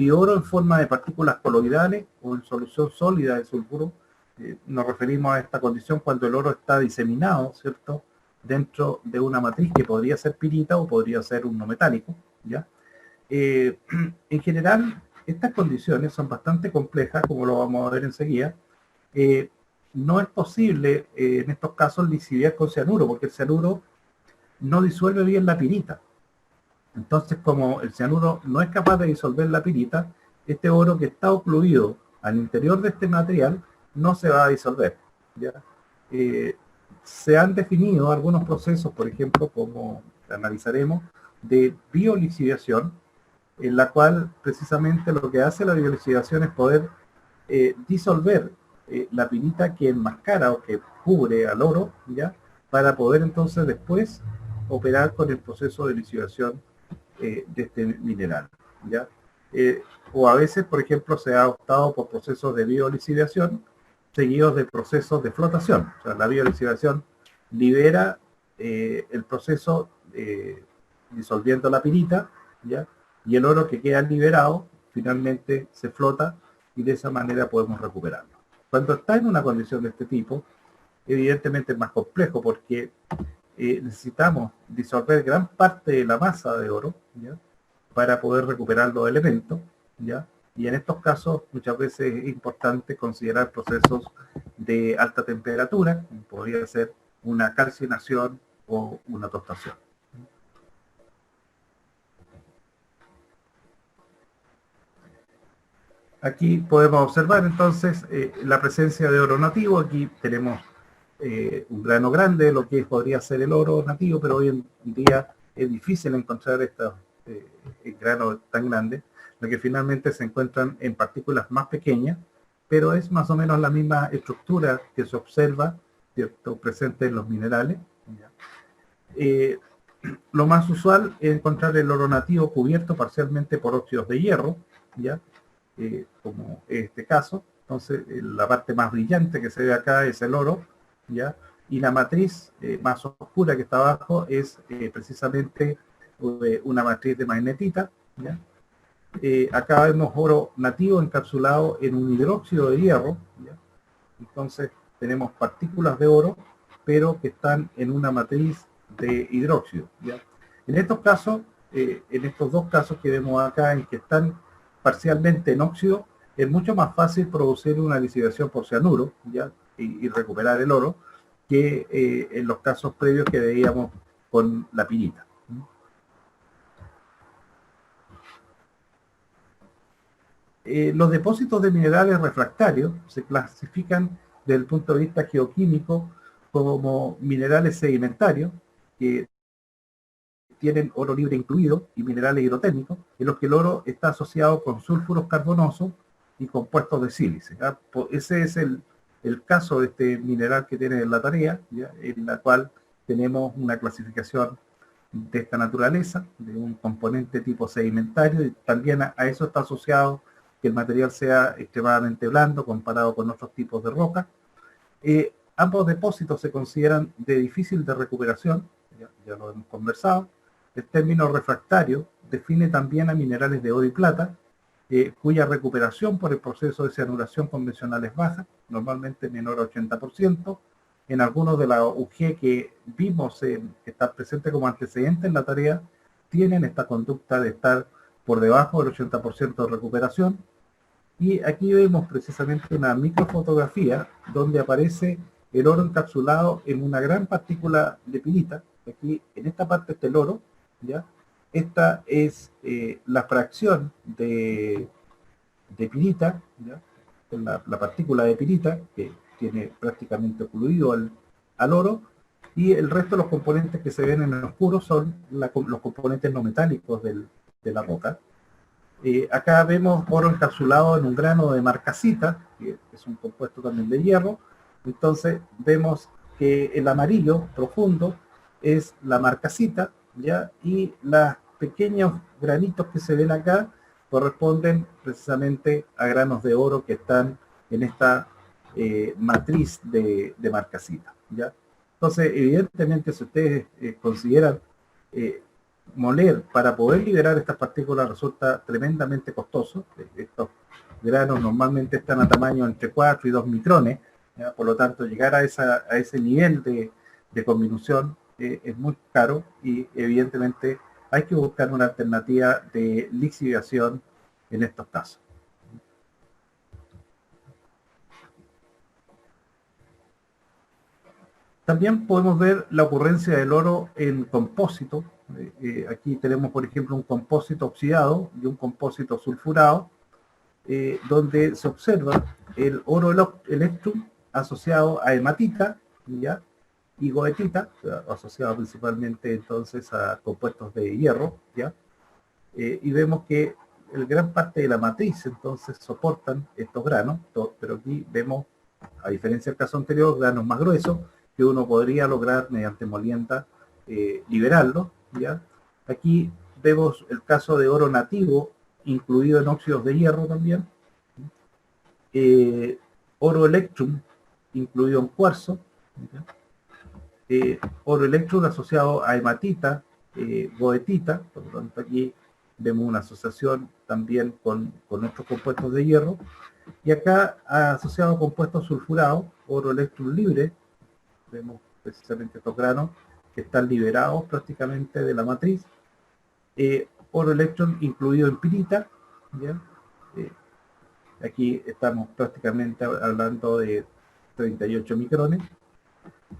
oro en forma de partículas coloidales o en solución sólida de sulfuro. Nos referimos a esta condición cuando el oro está diseminado, ¿cierto?, dentro de una matriz que podría ser pirita o podría ser un no metálico, ¿ya? En general, estas condiciones son bastante complejas, como lo vamos a ver enseguida. No es posible en estos casos lixiviar con cianuro, porque el cianuro no disuelve bien la pirita. Entonces, como el cianuro no es capaz de disolver la pirita, este oro que está ocluido al interior de este material no se va a disolver, ¿ya? Se han definido algunos procesos, por ejemplo, como analizaremos, de biolixiviación, en la cual precisamente lo que hace la biolixiviación es poder disolver la pirita que enmascara o que cubre al oro, ¿ya? Para poder entonces después operar con el proceso de lixiviación de este mineral, ¿ya? O a veces, por ejemplo, se ha optado por procesos de biolixiviación seguidos de procesos de flotación. O sea, la biolixiviación libera el proceso disolviendo la pirita, ¿ya? Y el oro que queda liberado finalmente se flota y de esa manera podemos recuperarlo. Cuando está en una condición de este tipo, evidentemente es más complejo porque necesitamos disolver gran parte de la masa de oro, ¿ya?, para poder recuperar los elementos, ¿ya? Y en estos casos muchas veces es importante considerar procesos de alta temperatura, como podría ser una calcinación o una tostación. Aquí podemos observar entonces la presencia de oro nativo. Aquí tenemos un grano grande, lo que podría ser el oro nativo, pero hoy en día es difícil encontrar estos granos tan grandes, lo que finalmente se encuentran en partículas más pequeñas, pero es más o menos la misma estructura que se observa, ¿cierto?, presente en los minerales, ¿ya? Lo más usual es encontrar el oro nativo cubierto parcialmente por óxidos de hierro, ¿ya? Como este caso. Entonces la parte más brillante que se ve acá es el oro, ¿ya? Y la matriz más oscura que está abajo es precisamente una matriz de magnetita, ¿ya? Acá vemos oro nativo encapsulado en un hidróxido de hierro, ¿ya? Entonces tenemos partículas de oro, pero que están en una matriz de hidróxido, ¿ya? En estos casos en estos dos casos que vemos acá, en que están parcialmente en óxido, es mucho más fácil producir una licidación por cianuro, ¿ya? Y recuperar el oro, que en los casos previos que veíamos con la pirita. Los depósitos de minerales refractarios se clasifican desde el punto de vista geoquímico como minerales sedimentarios, que tienen oro libre incluido, y minerales hidrotécnicos, en los que el oro está asociado con sulfuros carbonosos y compuestos de sílice. Ese es el caso de este mineral que tiene en la tarea, ¿ya? En la cual tenemos una clasificación de esta naturaleza, de un componente tipo sedimentario, y también a eso está asociado que el material sea extremadamente blando comparado con otros tipos de roca. Ambos depósitos se consideran de difícil de recuperación, ya lo hemos conversado. El término refractario define también a minerales de oro y plata, cuya recuperación por el proceso de cianuración convencional es baja, normalmente menor a 80%. En algunos de la UG que vimos que están presentes como antecedentes en la tarea, tienen esta conducta de estar por debajo del 80% de recuperación. Y aquí vemos precisamente una microfotografía donde aparece el oro encapsulado en una gran partícula de pirita. Aquí en esta parte está el oro, ¿ya? Esta es la fracción de pirita, ¿ya? La partícula de pirita que tiene prácticamente ocluido al oro, y el resto de los componentes que se ven en el oscuro son los componentes no metálicos de la roca. Acá vemos oro encapsulado en un grano de marcasita, que es un compuesto también de hierro. Entonces vemos que el amarillo profundo es la marcasita, ¿ya? Y los pequeños granitos que se ven acá corresponden precisamente a granos de oro que están en esta matriz de marcasita, ¿ya? Entonces, evidentemente, si ustedes consideran moler para poder liberar estas partículas resulta tremendamente costoso. Estos granos normalmente están a tamaño entre 4 y 2 micrones, ¿ya? Por lo tanto, llegar a ese nivel de conminución es muy caro, y evidentemente hay que buscar una alternativa de lixiviación en estos casos. También podemos ver la ocurrencia del oro en compósito. Aquí tenemos, por ejemplo, un compósito oxidado y un compósito sulfurado, donde se observa el oro electrum asociado a hematita, ¿ya? Y goetita, asociado principalmente entonces a compuestos de hierro, ¿ya? Y vemos que gran parte de la matriz entonces soportan estos granos, pero aquí vemos, a diferencia del caso anterior, granos más gruesos que uno podría lograr mediante molienda liberarlo, ¿ya? Aquí vemos el caso de oro nativo incluido en óxidos de hierro también, oro electrum incluido en cuarzo, ¿ya? Oro electrum asociado a hematita, goetita, por lo tanto aquí vemos una asociación también con otros compuestos de hierro, y acá asociado a compuestos sulfurados, oro electrum libre, vemos precisamente estos granos que están liberados prácticamente de la matriz, oro electrum incluido en pirita, ¿ya? Aquí estamos prácticamente hablando de 38 micrones,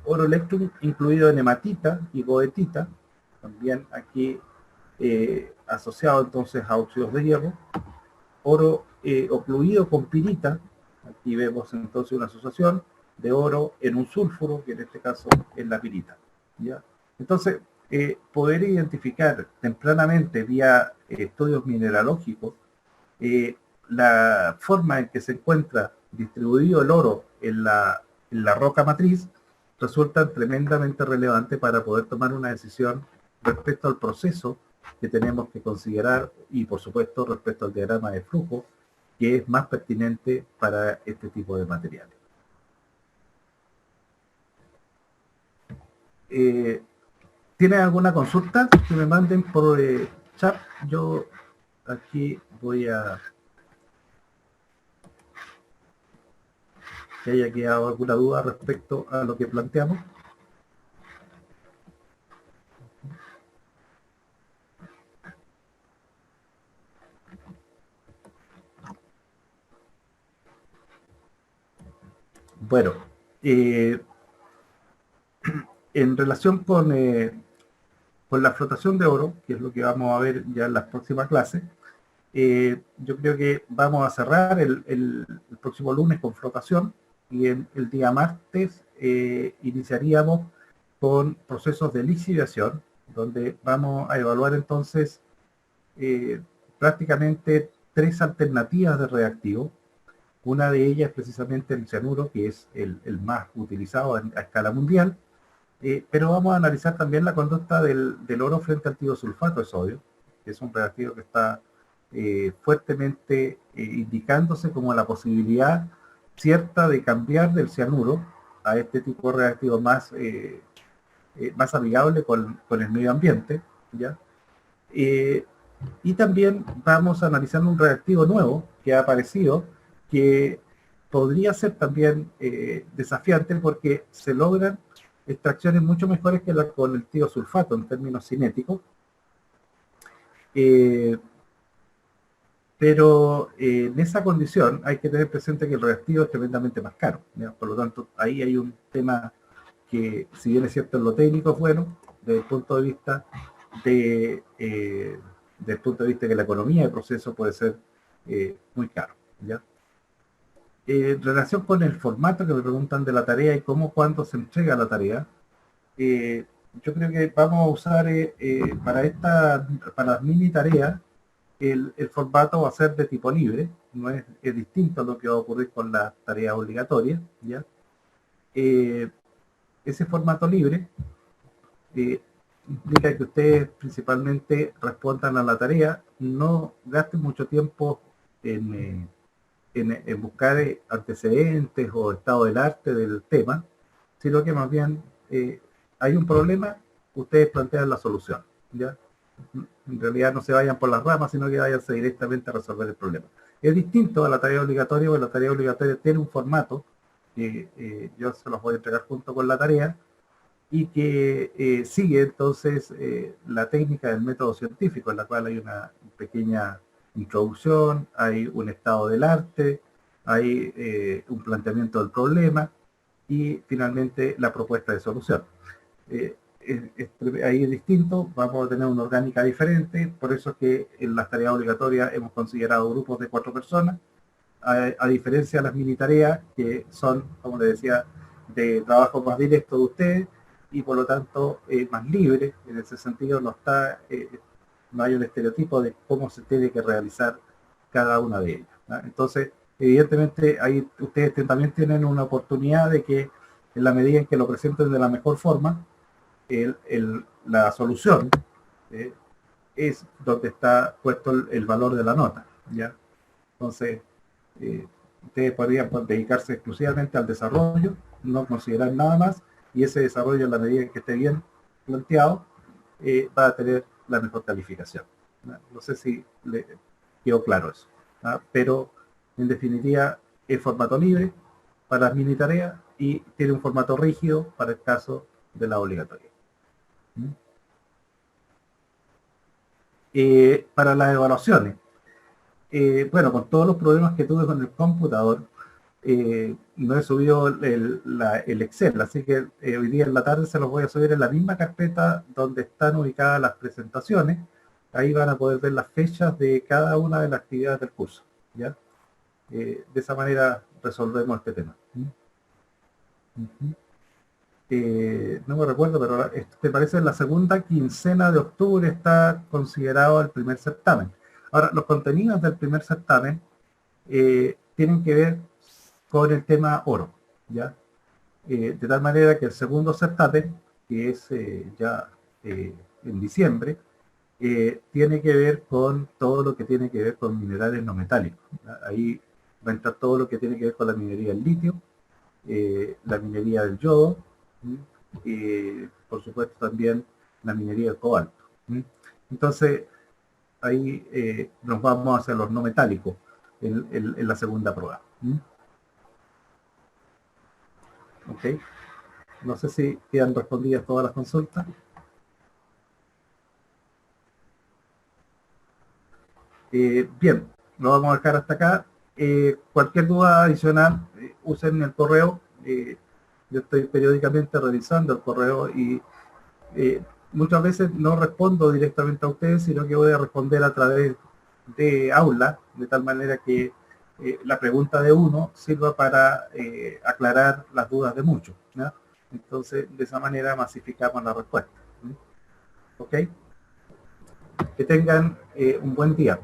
oro electrum incluido en hematita y goetita, también aquí asociado entonces a óxidos de hierro, oro ocluido con pirita, aquí vemos entonces una asociación de oro en un sulfuro, que en este caso es la pirita, ¿ya? Entonces, poder identificar tempranamente vía estudios mineralógicos la forma en que se encuentra distribuido el oro en la roca matriz resulta tremendamente relevante para poder tomar una decisión respecto al proceso que tenemos que considerar, y por supuesto respecto al diagrama de flujo, que es más pertinente para este tipo de materiales. ¿Tienen alguna consulta? Que me manden por chat. Yo aquí voy a... que haya quedado alguna duda respecto a lo que planteamos. Bueno, eh, en relación con la flotación de oro, que es lo que vamos a ver ya en las próximas clases, yo creo que vamos a cerrar el próximo lunes con flotación y el día martes iniciaríamos con procesos de lixiviación, donde vamos a evaluar entonces prácticamente 3 alternativas de reactivo. Una de ellas es precisamente el cianuro, que es el más utilizado a escala mundial, pero vamos a analizar también la conducta del oro frente al tiosulfato de sodio, que es un reactivo que está fuertemente indicándose como la posibilidad cierta de cambiar del cianuro a este tipo de reactivo más amigable con el medio ambiente, ¿ya? Y también vamos a analizar un reactivo nuevo que ha aparecido, que podría ser también desafiante porque se logran extracciones mucho mejores que con el tiosulfato en términos cinéticos, pero en esa condición hay que tener presente que el reactivo es tremendamente más caro, ¿ya? Por lo tanto, ahí hay un tema que, si bien es cierto en lo técnico es bueno, desde el punto de vista del punto de vista que la economía del proceso puede ser muy caro, ¿ya? En relación con el formato que me preguntan de la tarea y cuándo se entrega la tarea, yo creo que vamos a usar para las mini tareas, el formato va a ser de tipo libre, no es distinto a lo que va a ocurrir con las tareas obligatorias, ¿ya? Ese formato libre implica que ustedes principalmente respondan a la tarea, no gasten mucho tiempo en buscar antecedentes o estado del arte del tema, sino que más bien hay un problema, ustedes plantean la solución, ¿ya? En realidad no se vayan por las ramas, sino que vayanse directamente a resolver el problema. Es distinto a la tarea obligatoria, porque la tarea obligatoria tiene un formato que yo se los voy a entregar junto con la tarea, y que sigue entonces la técnica del método científico, en la cual hay una pequeña introducción, hay un estado del arte, hay un planteamiento del problema y finalmente la propuesta de solución. Ahí es distinto, vamos a tener una orgánica diferente, por eso es que en las tareas obligatorias hemos considerado grupos de 4 personas, a diferencia de las mini tareas, que son, como les decía, de trabajo más directo de ustedes, y por lo tanto más libre. En ese sentido no hay un estereotipo de cómo se tiene que realizar cada una de ellas, ¿no? Entonces, evidentemente, ahí ustedes también tienen una oportunidad de que, en la medida en que lo presenten de la mejor forma, la solución es donde está puesto el valor de la nota, ¿ya? Entonces, ustedes podrían dedicarse exclusivamente al desarrollo, no considerar nada más, y ese desarrollo, en la medida en que esté bien planteado, va a tener la mejor calificación, ¿no? No sé si le quedó claro eso, ¿no? Pero en definitiva es formato libre para las mini tareas y tiene un formato rígido para el caso de la obligatoria. Para las evaluaciones, bueno, con todos los problemas que tuve con el computador, no he subido el Excel, así que hoy día en la tarde se los voy a subir en la misma carpeta donde están ubicadas las presentaciones. Ahí van a poder ver las fechas de cada una de las actividades del curso, ¿ya? De esa manera resolvemos este tema. No me recuerdo, pero me parece que la segunda quincena de octubre está considerado el primer certamen. Ahora, los contenidos del primer certamen tienen que ver con el tema oro, ¿ya? De tal manera que el segundo certamen, que es ya en diciembre, tiene que ver con todo lo que tiene que ver con minerales no metálicos, ¿ya? Ahí va a entrar todo lo que tiene que ver con la minería del litio, la minería del yodo, y por supuesto también la minería del cobalto. Entonces, ahí nos vamos hacia los no metálicos en la segunda prueba. Ok, no sé si quedan respondidas todas las consultas. Bien, lo vamos a dejar hasta acá. Cualquier duda adicional, usen el correo yo estoy periódicamente revisando el correo y muchas veces no respondo directamente a ustedes, sino que voy a responder a través de aula, de tal manera que la pregunta de uno sirva para aclarar las dudas de muchos, ¿no? Entonces, de esa manera masificamos la respuesta. ¿Ok? Que tengan un buen día.